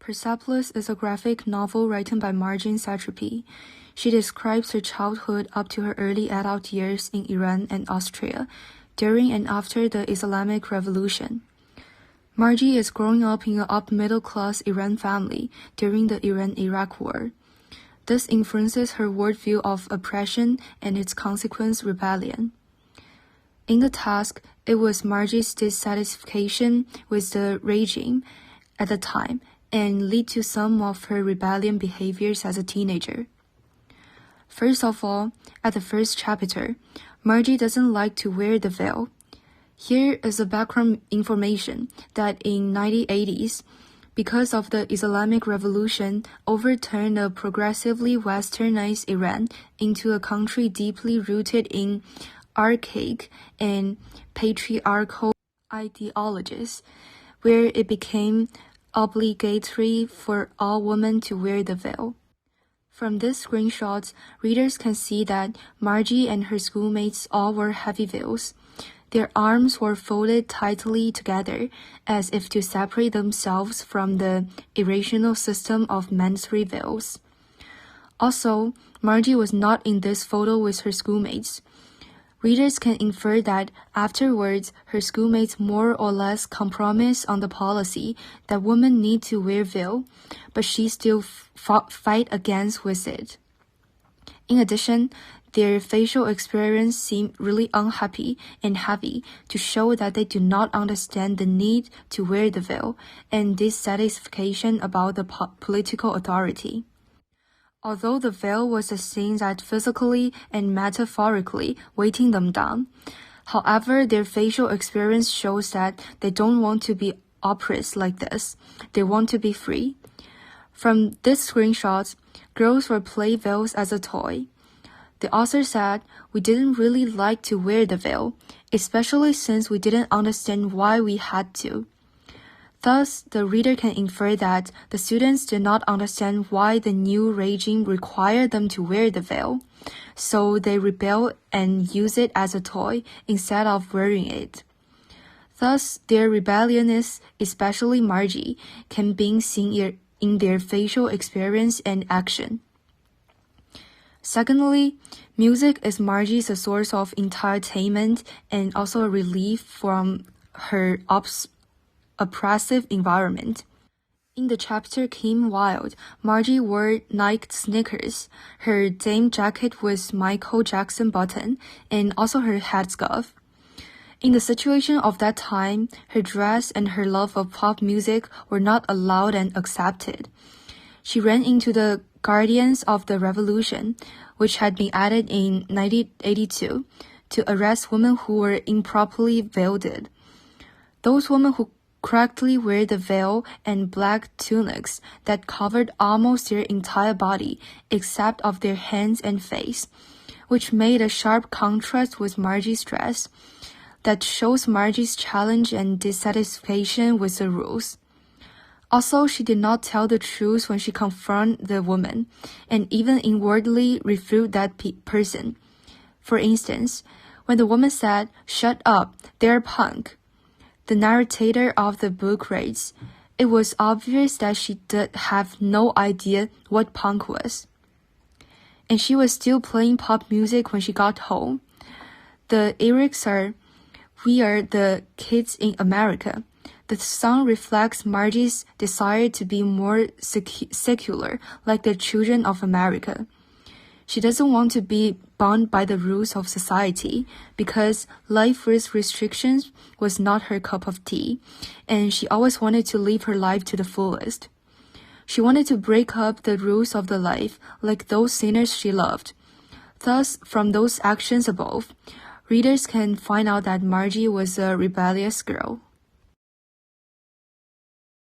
Persepolis is a graphic novel written by Marjane Satrapi. She describes her childhood up to her early adult years in Iran and Austria, during and after the Islamic Revolution. Margie is growing up in an upper-middle-class Iran family during the Iran-Iraq War. This influences her worldview of oppression and its consequence rebellion. In the task, it was Margie's dissatisfaction with the regime at the time and lead to some of her rebellion behaviors as a teenager. First of all, at the first chapter, Margie doesn't like to wear the veil. Here is the background information that in 1980s, because of the Islamic Revolution, overturned a progressively westernized Iran into a country deeply rooted in archaic and patriarchal ideologies, where it became obligatory for all women to wear the veil. From these screenshots, readers can see that Margie and her schoolmates all wore heavy veils. Their arms were folded tightly together, as if to separate themselves from the irrational system of mandatory veils. Also, Margie was not in this photo with her schoolmates. Readers can infer that afterwards, her schoolmates more or less compromise on the policy that women need to wear veil, but she still fight against with it. In addition, their facial experience seemed really unhappy and heavy to show that they do not understand the need to wear the veil and dissatisfaction about the political authority. Although the veil was a thing that physically and metaphorically weighting them down, however, their facial experience shows that they don't want to be oppressed like this. They want to be free. From these screenshots, girls were play veils as a toy. The author said, "We didn't really like to wear the veil, especially since we didn't understand why we had to." Thus, the reader can infer that the students did not understand why the new regime required them to wear the veil, so they rebel and use it as a toy instead of wearing it. Thus, their rebelliousness, especially Margie, can be seen in their facial experience and action. Secondly, music is Margie's a source of entertainment and also a relief from her oppressive environment. In the chapter Kim Wilde, Margie wore Nike sneakers, her denim jacket with Michael Jackson button, and also her headscarf. In the situation of that time, her dress and her love of pop music were not allowed and accepted. She ran into the Guardians of the Revolution, which had been added in 1982, to arrest women who were improperly veiled. Those women who correctly wear the veil and black tunics that covered almost their entire body except of their hands and face, which made a sharp contrast with Margie's dress that shows Margie's challenge and dissatisfaction with the rules. Also, she did not tell the truth when she confronted the woman, and even inwardly refute that person. For instance, when the woman said, "Shut up, they're punk," the narrator of the book writes, "It was obvious that she did have no idea what punk was. And she was still playing pop music when she got home." The lyrics are, "We are the kids in America." The song reflects Margie's desire to be more secular, like the children of America. She doesn't want to be bound by the rules of society because life with restrictions was not her cup of tea, and she always wanted to live her life to the fullest. She wanted to break up the rules of the life like those sinners she loved. Thus, from those actions above, readers can find out that Margie was a rebellious girl.